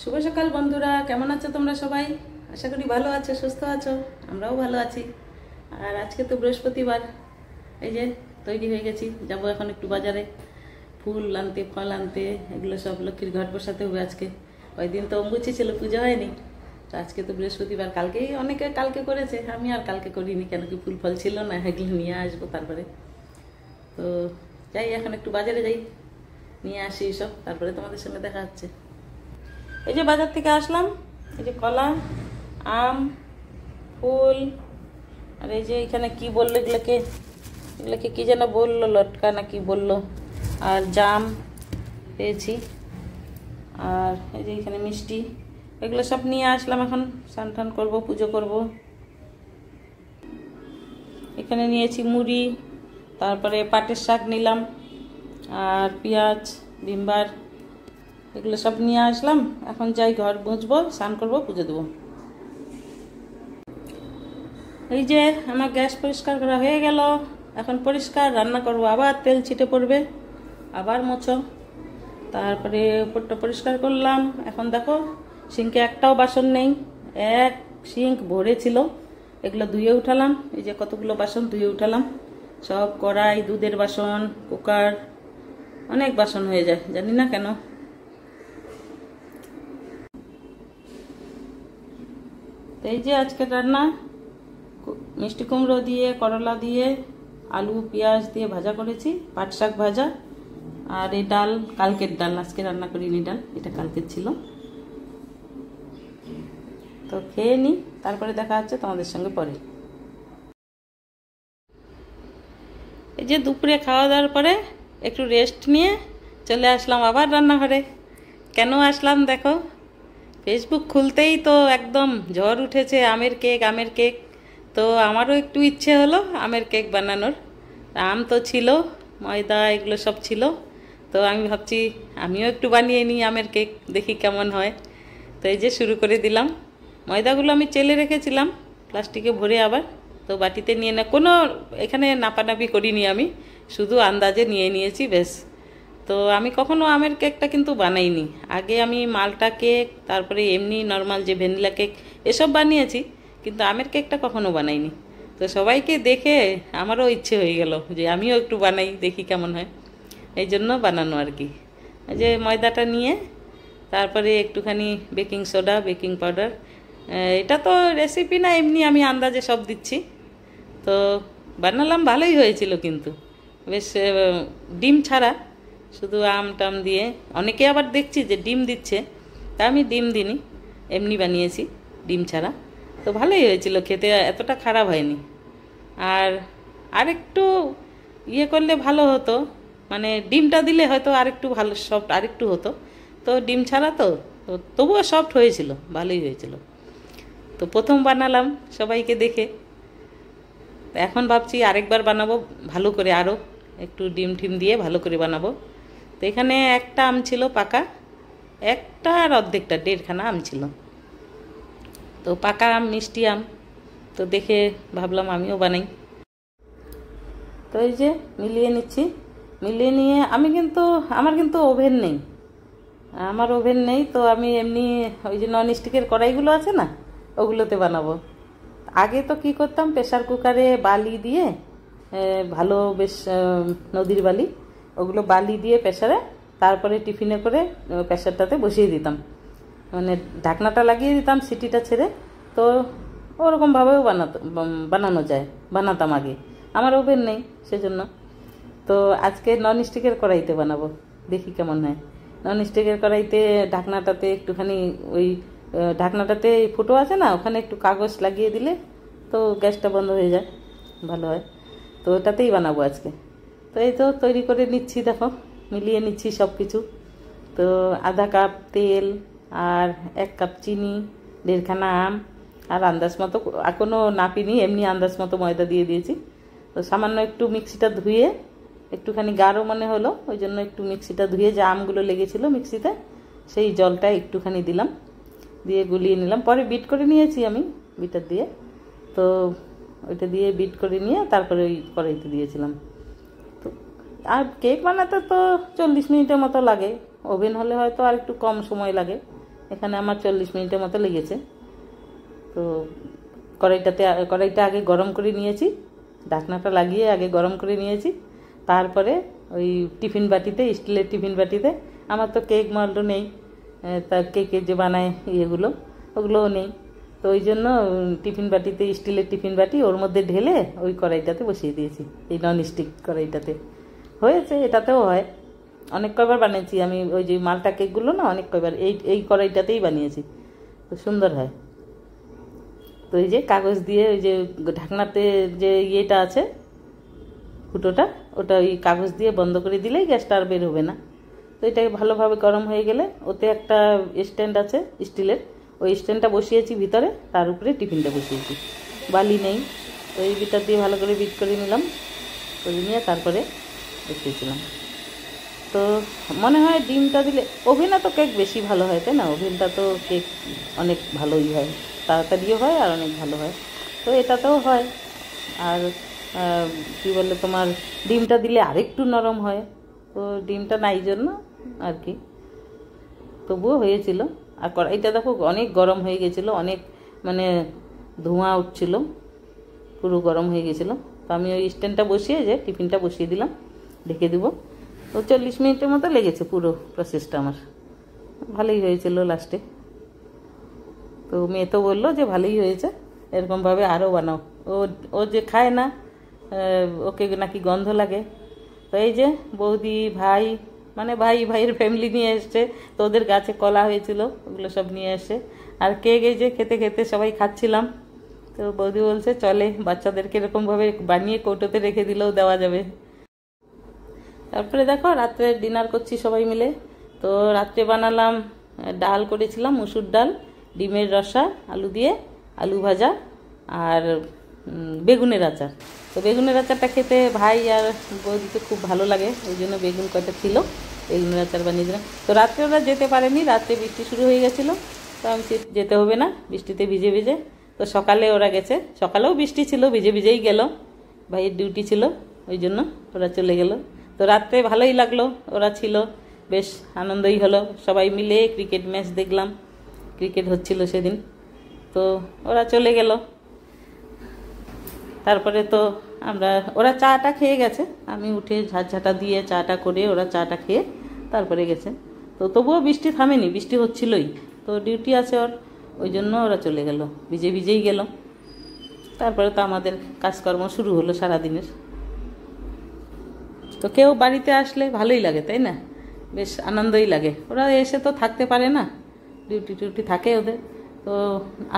শুভ সকাল বন্ধুরা, কেমন আছো তোমরা সবাই? আশা করি ভালো আছো, সুস্থ আছো। আমরাও ভালো আছি। আর আজকে তো বৃহস্পতিবার, এই যে তৈরি হয়ে গেছি, যাব এখন একটু বাজারে ফুল আনতে, ফল আনতে, এগুলো সব লক্ষ্মীর ঘট বসাতে হবে আজকে। ওই দিন তো অম্বুচি ছিল, পুজো হয়নি, তো আজকে তো বৃহস্পতিবার। কালকেই অনেকে কালকে করেছে, আমি আর কালকে করিনি, কেন কি ফুল ফল ছিল না, এগুলো নিয়ে আসবো তারপরে। তো যাই, এখন একটু বাজারে যাই, নিয়ে আসি সব, তারপরে তোমাদের সঙ্গে দেখা হচ্ছে। এই যে বাজার থেকে আসলাম, এই যে কলা, আম, ফুল, আর এই যে এখানে কি বললো এগুলোকে কি যেন বললো, লটকা না কি বললো, আর জাম পেয়েছি, আর এই যে এখানে মিষ্টি, এগুলো সব নিয়ে আসলাম। এখন স্নান টান করবো, পুজো করব। এখানে নিয়েছি মুড়ি, তারপরে পাটের শাক নিলাম, আর পেঁয়াজ, ভিমবার, এগুলো সব নিয়ে আসলাম। এখন যাই, ঘর মুছবো, স্নান করবো, পুজো দেবো। এই যে আমার গ্যাস পরিষ্কার করা হয়ে গেল, এখন পরিষ্কার রান্না করব। আবার তেল ছিটে পড়বে, আবার মোছো। তারপরে উপরটা পরিষ্কার করলাম। এখন দেখো, সিঙ্কে একটাও বাসন নেই, এক সিঙ্ক ভরে ছিল, এগুলো ধুয়ে উঠালাম। এই যে কতগুলো বাসন ধুয়ে উঠালাম, সব কড়াই, দুধের বাসন, কুকার, অনেক বাসন হয়ে যায়, জানি না কেন। এই যে আজকের রান্না, মিষ্টি কুমড়ো দিয়ে, করলা দিয়ে, আলু পেঁয়াজ দিয়ে ভাজা করেছি, পাট শাক ভাজা, আর এই ডাল কালকের ডাল, আজকে রান্না করিনি ডাল, এটা কালকের ছিল। তো খেয়ে নিই, তারপরে দেখা হচ্ছে তোমাদের সঙ্গে পরে। এই যে দুপুরে খাওয়া দাওয়ার পরে একটু রেস্ট নিয়ে চলে আসলাম আবার রান্নাঘরে। কেন আসলাম দেখো, ফেসবুক খুলতেই তো একদম ঝড় উঠেছে, আমের কেক, আমের কেক। তো আমারও একটু ইচ্ছে হলো আমের কেক বানানোর। আম তো ছিল, ময়দা এগুলো সব ছিল, তো আমি ভাবছি আমিও একটু বানিয়ে নিই আমের কেক, দেখি কেমন হয়। তো এই যে শুরু করে দিলাম। ময়দাগুলো আমি চেলে রেখেছিলাম প্লাস্টিকে ভরে, আবার তো বাটিতে নিয়ে কোনো এখানে নাপানাপি করিনি, আমি শুধু আন্দাজে নিয়ে নিয়েছি, বেশ। তো আমি কখনো আমের কেকটা কিন্তু বানাইনি। আগে আমি মালটা কেক, তারপরে এমনি নর্মাল যে ভ্যানিলা কেক, এসব বানিয়েছি, কিন্তু আমের কেকটা কখনো বানাইনি। তো সবাইকে দেখে আমারও ইচ্ছে হয়ে গেল যে আমিও একটু বানাই, দেখি কেমন হয়, এই জন্য বানানো আর কি। এই যে ময়দাটা নিয়ে তারপরে একটুখানি বেকিং সোডা, বেকিং পাউডার, এটা তো রেসিপি না, এমনি আমি আন্দাজে সব দিচ্ছি। তো বানালাম, ভালোই হয়েছিল কিন্তু, বেশ। ডিম ছাড়া, শুধু আম টাম দিয়ে। অনেকে আবার দেখছি যে ডিম দিচ্ছে, তা আমি ডিম দিইনি, এমনি বানিয়েছি ডিম ছাড়া। তো ভালোই হয়েছিল খেতে, এতটা খারাপ হয়নি। আর আরেকটু ইয়ে করলে ভালো হতো, মানে ডিমটা দিলে হয়তো আরেকটু ভালো সফট আরেকটু হতো। তো ডিম ছাড়া তো, তবুও সফট হয়েছিল, ভালোই হয়েছিল। তো প্রথম বানালাম সবাইকে দেখে, এখন ভাবছি আরেকবার বানাবো ভালো করে, আরও একটু ডিম টিম দিয়ে ভালো করে বানাবো। তো এখানে একটা আম ছিল পাকা, একটা আর অর্ধেকটা, 1.5খানা আম ছিল। তো পাকা আম, মিষ্টি আম, তো দেখে ভাবলাম আমিও বানাই। তো এই যে মিলিয়ে নিচ্ছি, মিলিয়ে নিয়ে আমার কিন্তু ওভেন নেই, তো আমি এমনি ওই যে নন স্টিকের কড়াইগুলো আছে না, ওগুলোতে বানাবো। আগে তো কি করতাম, প্রেসার কুকারে বালি দিয়ে, ভালো বেশ নদীর বালি, ওগুলো বালি দিয়ে প্রেসারে, তারপরে টিফিনে করে প্রেসারটাতে বসিয়ে দিতাম, মানে ঢাকনাটা লাগিয়ে দিতাম, সিটিটা ছেড়ে। তো ওরকমভাবেও বানানো যায়, বানাতাম আগে। আমার ওভেন নেই সেজন্য। তো আজকে নন স্টিকের কড়াইতে বানাবো, দেখি কেমন হয়। নন স্টিকের কড়াইতে ঢাকনাটাতে একটুখানি ওই ঢাকনাটাতে ফুটো আছে না, ওখানে একটু কাগজ লাগিয়ে দিলে তো গ্যাসটা বন্ধ হয়ে যায়, ভালো হয়। তো ওটাতেই বানাবো আজকে। তো এই তো তৈরি করে নিচ্ছি, দেখো মিলিয়ে নিচ্ছি সব কিছু। তো আধা কাপ তেল, আর 1 কাপ চিনি, 1.5খানা আম, আর আন্দাজ মতো, কোনো নাপিনি, এমনি আন্দাজ মতো ময়দা দিয়ে দিয়েছি। তো সামান্য একটু মিক্সিটা ধুয়ে, একটুখানি গাঢ় মনে হলো, ওই জন্য একটু মিক্সিটা ধুয়ে, যে আমগুলো লেগেছিল মিক্সিতে, সেই জলটা একটুখানি দিলাম, দিয়ে গুলিয়ে নিলাম। পরে বিট করে নিয়েছি আমি বিটার দিয়ে, তো ওইটা দিয়ে বিট করে নিয়ে তারপরে ওই কড়াইতে দিয়েছিলাম। তো আর কেক বানাতে তো 40 মিনিটের মতো লাগে, ওভেন হলে হয়তো আর একটু কম সময় লাগে, এখানে আমার 40 মিনিটের মতো লেগেছে। তো কড়াইটা আগে গরম করে নিয়েছি, ঢাকনাটা লাগিয়ে আগে গরম করে নিয়েছি। তারপরে ওই টিফিন বাটিতে, স্টিলের টিফিন বাটিতে, আমার তো কেক মল্ড নেই, তার কেকের যে বানায় ইয়েগুলো ওগুলোও নেই, তো ওই জন্য টিফিন বাটিতে, স্টিলের টিফিন বাটি, ওর মধ্যে ঢেলে ওই কড়াইটাতে বসিয়ে দিয়েছি, এই ননস্টিক কড়াইটাতে। হয়েছে, এটাতেও হয়। অনেক কয়বার বানিয়েছি আমি ওই যে মালটা কেকগুলো না, অনেক কয়বার এই কড়াইটাতেই বানিয়েছি, তো সুন্দর হয়। তো এই যে কাগজ দিয়ে ওই যে ঢাকনাতে যে ইয়েটা আছে, ফুটোটা, ওটা ওই কাগজ দিয়ে বন্ধ করে দিলেই গ্যাসটা আর বের হবে না। তো এটাকে ভালোভাবে গরম হয়ে গেলে ওতে একটা স্ট্যান্ড আছে স্টিলের, ওই স্ট্যান্ডটা বসিয়েছি ভিতরে, তার উপরে টিফিনটা বসিয়েছি। বালি নেই, তো এই বিটার দিয়ে ভালো করে বিট করে নিলাম, করে নিয়ে তারপরে বসিয়েছিলাম। তো মনে হয় ডিমটা দিলে, ওভেনে তো কেক বেশি ভালো হয়, তাই না? ওভেনটা তো কেক অনেক ভালোই হয়, তাড়াতাড়িও হয় আর অনেক ভালো হয়। তো এটাতেও হয়। আর কী বলে তোমার, ডিমটা দিলে আরেকটু নরম হয়, তো ডিমটা নাই জন্য আর কি, তবুও হয়েছিল। আর কড়াইটা দেখো অনেক গরম হয়ে গেছিলো, অনেক মানে ধোঁয়া উঠছিল, পুরো গরম হয়ে গেছিলো। তো আমি ওই স্ট্যান্ডটা বসিয়ে যে টিফিনটা বসিয়ে দিলাম, ঢেকে দেবো। তো 40 মিনিটের মতো লেগেছে পুরো প্রসেসটা আমার, ভালোই হয়েছিল লাস্টে। তো মেয়ে তো বললো যে ভালোই হয়েছে, এরকমভাবে আরও বানাও। ও যে খায় না, ওকে নাকি গন্ধ লাগে। তো এই যে বৌদি, ভাই, মানে ভাইয়ের ফ্যামিলি নিয়ে এসছে, তো ওদের গাছে কলা হয়েছিল, ওগুলো সব নিয়ে এসছে। আর কেক এই যে খেতে খেতে সবাই খাচ্ছিলাম। তো বৌদি বলছে চলে বাচ্চাদেরকে এরকমভাবে বানিয়ে কৌটোতে রেখে দিলেও দেওয়া যাবে। তারপরে দেখো রাত্রে ডিনার করছি সবাই মিলে। তো রাত্রে বানালাম, ডাল করেছিলাম, মুসুর ডাল, ডিমের রসা, আলু দিয়ে, আলু ভাজা, আর বেগুনের আচার। তো বেগুনের আচারটা খেতে ভাই আর বৌদিকে খুব ভালো লাগে, ওই জন্য বেগুন কয়টা ছিল, বেগুনের আচার বানিয়ে দিলাম। তো রাত্রে ওরা যেতে পারেনি, রাত্রে বৃষ্টি শুরু হয়ে গেছিলো, তো আমি যেতে হবে না বৃষ্টিতে ভিজে ভিজে। তো সকালে ওরা গেছে, সকালেও বৃষ্টি ছিল, ভিজে ভিজেই গেল, ভাইয়ের ডিউটি ছিল, ওই জন্য ওরা চলে গেল। তো রাত্রে ভালোই লাগলো, ওরা ছিল, বেশ আনন্দই হলো, সবাই মিলে ক্রিকেট ম্যাচ দেখলাম, ক্রিকেট হচ্ছিল সেদিন। তো ওরা চলে গেল। তারপরে তো ওরা চাটা খেয়ে গেছে, আমি উঠে ঝাঁটা দিয়ে চাটা করে, ওরা চাটা খেয়ে তারপরে গেছে। তো তবুও বৃষ্টি থামেনি, বৃষ্টি হচ্ছিলই, তো ডিউটি আছে ওর, ওই জন্য ওরা চলে গেল, ভিজে ভিজেই গেল। তারপরে তো আমাদের কাজকর্ম শুরু হলো সারাদিনের। তো কেউ বাড়িতে আসলে ভালোই লাগে, তাই না? বেশ আনন্দই লাগে। ওরা এসে তো থাকতে পারে না, ডিউটি থাকে ওদের, তো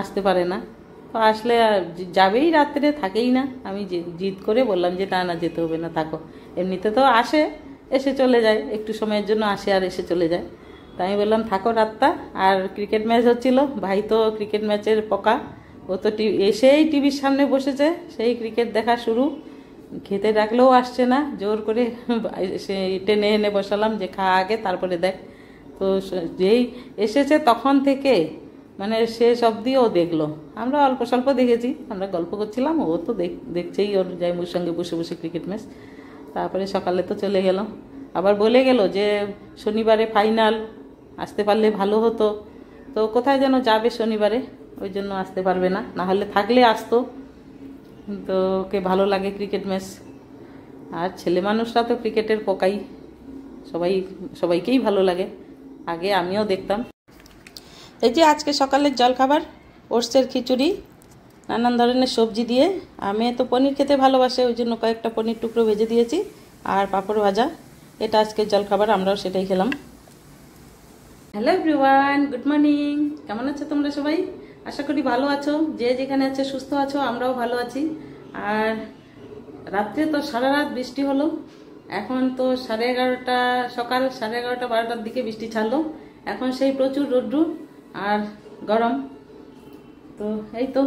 আসতে পারে না। তো আসলে যাবেই রাত্রে, থাকেই না। আমি জিদ করে বললাম যে না যেতে হবে না, থাকো। এমনিতে তো আসে, এসে চলে যায়, একটু সময়ের জন্য আসে আর এসে চলে যায়। তাই আমি বললাম থাকো রাতটা। আর ক্রিকেট ম্যাচ হচ্ছিল, ভাই তো ক্রিকেট ম্যাচের পকা, ও তো এসেই টিভির সামনে বসেছে, সেই ক্রিকেট দেখা শুরু। খেতে ডাকলেও আসছে না, জোর করে সে টেনে এনে বসালাম যে খা আগে তারপরে দেখ। তো যেই এসেছে তখন থেকে মানে শেষ অবধি ও দেখলো। আমরা অল্প স্বল্প দেখেছি, আমরা গল্প করছিলাম, ও তো দেখছেই ওর জামাইয়ের সঙ্গে বসে বসে ক্রিকেট ম্যাচ। তারপরে সকালে তো চলে গেল, আবার বলে গেল যে শনিবারে ফাইনাল, আসতে পারলে ভালো হতো। তো কোথায় যেন যাবে শনিবারে, ওই জন্য আসতে পারবে না, না হলে থাকলে আসতো। তো ওকে ভালো লাগে ক্রিকেট ম্যাচ, আর ছেলে মানুষরা তো ক্রিকেটের পোকাই, সবাইকেই ভালো লাগে। আগে আমিও দেখতাম। এই যে আজকে সকালের জলখাবার, ওটসের খিচুড়ি, নানান ধরনের সবজি দিয়ে। আমি তো পনির খেতে ভালোবাসে, ওই জন্য কয়েকটা পনির টুকরো ভেজে দিয়েছি, আর পাঁপড় ভাজা। এটা আজকের জলখাবার, আমরাও সেটাই খেলাম। Hello everyone, good morning. কেমন আছো তোমরা সবাই? আশা করি ভালো আছো, যে যেখানে আছে সুস্থ আছো, আমরাও ভালো আছি। আর রাত্রে তো সারা রাত বৃষ্টি হলো, এখন তো 11:30, সকাল 11:30 12টার দিকে বৃষ্টি ছাড়লো। এখন সেই প্রচুর রোদ্দুর আর গরম। তো এই তো,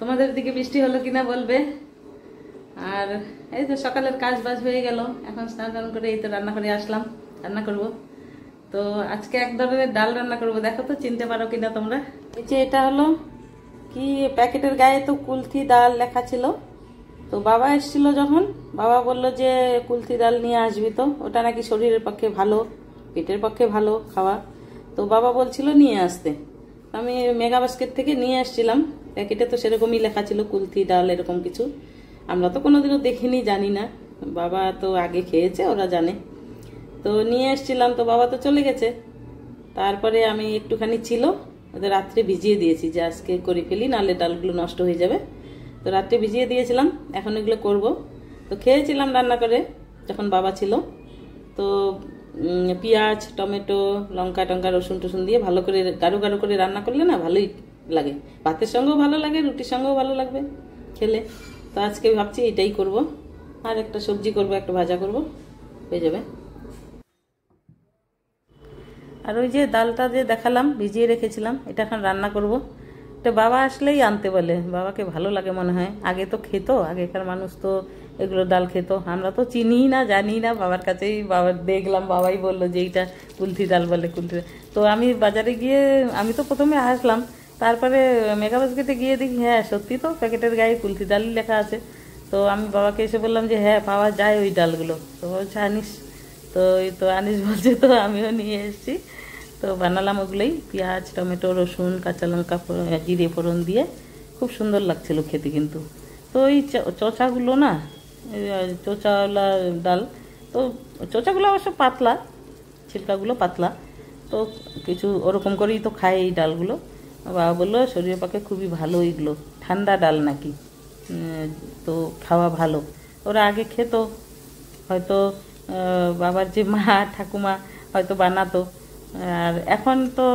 তোমাদের দিকে বৃষ্টি হলো কিনা বলবে। আর এই তো সকালের কাজ বাজ হয়ে গেল, এখন স্নান টান করে এই তো রান্নাঘরে আসলাম, রান্না করব। তো আজকে এক ধরনের ডাল রান্না করব, দেখো তো চিনতে পারো কিনা তোমরা। এই যে এটা হলো কি, প্যাকেটের গায়ে তো কুলথি ডাল লেখা ছিল। তো বাবা এসেছিল যখন, বাবা বলল যে কুলথি ডাল নিয়ে আসবি, তো ওটা নাকি শরীরের পক্ষে ভালো, পেটের পক্ষে ভালো খাওয়া। তো বাবা বলছিল নিয়ে আসতে, আমি মেগা বাস্কেট থেকে নিয়ে আসছিলাম। প্যাকেটে তো সেরকমই লেখা ছিল কুলথি ডাল এরকম কিছু, আমরা তো কোনোদিনও দেখিনি, জানি না। বাবা তো আগে খেয়েছে, ওরা জানে। তো নিয়ে এসছিলাম, তো বাবা তো চলে গেছে। তারপরে আমি একটুখানি ছিল, ওদের রাত্রে ভিজিয়ে দিয়েছি যে আজকে করে ফেলি, নাহলে ডালগুলো নষ্ট হয়ে যাবে। তো রাত্রে ভিজিয়ে দিয়েছিলাম, এখন এগুলো করব। তো খেয়েছিলাম রান্না করে যখন বাবা ছিল। তো পেঁয়াজ, টমেটো, লঙ্কা টঙ্কা, রসুন টসুন দিয়ে ভালো করে গাঢ় গাঢ় করে রান্না করলে না ভালোই লাগে, ভাতের সঙ্গেও ভালো লাগে, রুটির সঙ্গেও ভালো লাগবে খেলে। তো আজকে ভাবছি এটাই করব, আর একটা সবজি করব, একটা ভাজা করব, হয়ে যাবে। আর ওই যে ডালটা যে দেখালাম ভিজিয়ে রেখেছিলাম, এটা এখন রান্না করব। তো বাবা আসলেই আনতে বলে, বাবাকে ভালো লাগে মনে হয়। আগে তো খেত, আগেকার মানুষ তো এগুলো ডাল খেত, আমরা তো চিনি না, জানি না। বাবার কাছেই বাবা দেখলাম, বাবাই বললো যে এইটা কুলথি ডাল বলে, কুলথি। তো আমি বাজারে গিয়ে, আমি তো প্রথমে আসলাম, তারপরে মেগা বাস্কেটে গিয়ে দেখি হ্যাঁ সত্যি তো প্যাকেটের গায়ে কুলথি ডালই লেখা আছে। তো আমি বাবাকে এসে বললাম যে হ্যাঁ পাওয়া যায় ওই ডালগুলো। তো বলছে আনিস, তো এই তো আনিস বলছে, তো আমিও নিয়ে এসেছি। তো বানালাম ওগুলোই, পেঁয়াজ, টমেটো, রসুন, কাঁচা লঙ্কা, জিরে ফোড়ন দিয়ে খুব সুন্দর লাগছিল খেতে কিন্তু। তো ওই চোচাগুলো না, চোচাওয়ালা ডাল, তো চোচাগুলো অবশ্য পাতলা, ছিলকাগুলো পাতলা, তো কিছু ওরকম করেই তো খায় এই ডালগুলো। বাবা বললো শরীরের পক্ষে খুবই ভালো এইগুলো, ঠান্ডা ডাল নাকি, তো খাওয়া ভালো। ওরা আগে খেত, হয়তো বাবার যে মা ঠাকুমা হয়তো বানাতো। আর এখন তো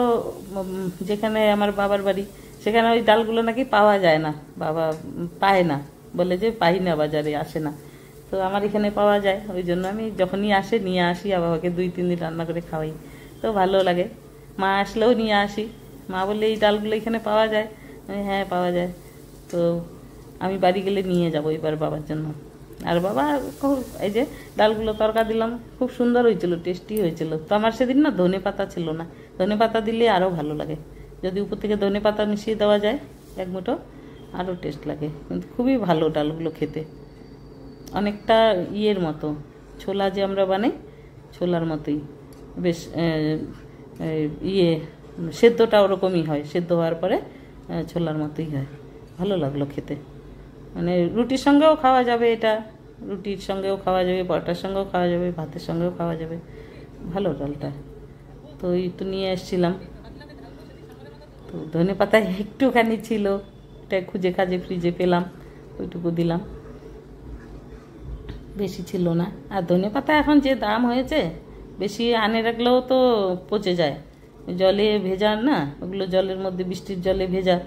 যেখানে আমার বাবার বাড়ি, সেখানে ওই ডালগুলো নাকি পাওয়া যায় না, বাবা পায় না, বলে যে পাই না, বাজারে আসে না। তো আমার এখানে পাওয়া যায়, ওই জন্য আমি যখনই আসে নিয়ে আসি, আর বাবাকে 2-3 দিন রান্না করে খাওয়াই, তো ভালো লাগে। মা আসলেও নিয়ে আসি, মা বললে এই ডালগুলো এখানে পাওয়া যায়, হ্যাঁ পাওয়া যায়। তো আমি বাড়ি গেলে নিয়ে যাবো এবার বাবার জন্য। আর বাবা এই যে ডালগুলো তরকা দিলাম, খুব সুন্দর হয়েছিল, টেস্টি হয়েছিল। তো আমার সেদিন না ধনে পাতা ছিল না, ধনে পাতা দিলে আরও ভালো লাগে, যদি উপর থেকে ধনে পাতা মিশিয়ে দেওয়া যায় এক মুঠো, আরও টেস্ট লাগে। কিন্তু খুবই ভালো ডালগুলো খেতে, অনেকটা ইয়ের মতো, ছোলা যে আমরা বানাই ছোলার মতোই, বেশ ইয়ে সেদ্ধটা ওরকমই হয়, সেদ্ধ হওয়ার পরে ছোলার মতোই হয়। ভালো লাগলো খেতে, মানে রুটির সঙ্গেও খাওয়া যাবে, এটা রুটির সঙ্গেও খাওয়া যাবে, পরোটার সঙ্গেও খাওয়া যাবে, ভাতের সঙ্গেও খাওয়া যাবে, ভালো ডালটা। তো এই তো নিয়ে এসেছিলাম। তো ধনে পাতা একটুখানি ছিল, এটা খুঁজে খাজে ফ্রিজে পেলাম, ওইটুকু দিলাম, বেশি ছিল না। আর ধনে পাতা এখন যে দাম হয়েছে, বেশি আনে রাখলেও তো পচে যায়, জলে ভেজা না, ওগুলো জলের মধ্যে বৃষ্টির জলে ভেজা,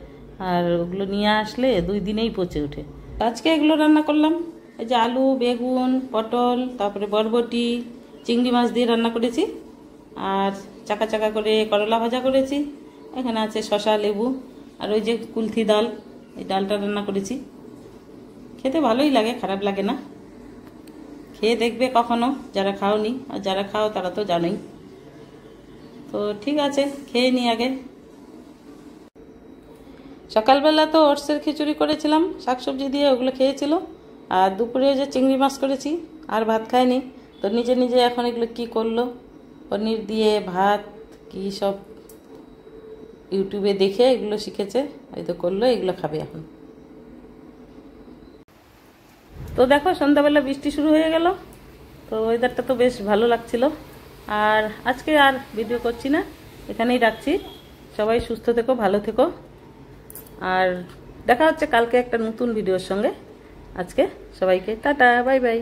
আর ওগুলো নিয়ে আসলে 2 দিনেই পচে ওঠে। আজকে এগুলো রান্না করলাম, এই যে আলু, বেগুন, পটল, তারপরে বরবটি, চিংড়ি মাছ দিয়ে রান্না করেছি, আর চাকা চাকা করে করলা ভাজা করেছি। এখানে আছে শসা, লেবু, আর ওই যে কুলথি ডাল, এই ডালটা রান্না করেছি। খেতে ভালোই লাগে, খারাপ লাগে না। খেয়ে দেখবে কখনো যারা খাওনি, আর যারা খাও তারা তো জানোই। তো ঠিক আছে, খেয়ে নিই আগে। সকালবেলা তো ওটসের খিচুড়ি করেছিলাম শাকসবজি দিয়ে, ওগুলো খেয়েছিল। আর দুপুরে যে চিংড়ি মাছ করেছি, আর ভাত খায়নি। তো নিজে নিজে এখন এগুলো কি করলো, পনির দিয়ে ভাত কি সব ইউটিউবে দেখে এগুলো শিখেছে, এই তো করলো, এগুলো খাবে এখন। তো দেখো সন্ধ্যাবেলা বৃষ্টি শুরু হয়ে গেল, তো ওয়েদারটা তো বেশ ভালো লাগছিল। আর আজকে আর ভিডিও করছি না, এখানেই রাখছি। সবাই সুস্থ থেকো, ভালো থেকো, আর দেখা হচ্ছে কালকে একটা নতুন ভিডিওর সঙ্গে। আজকে সবাইকে টাটা, বাই বাই।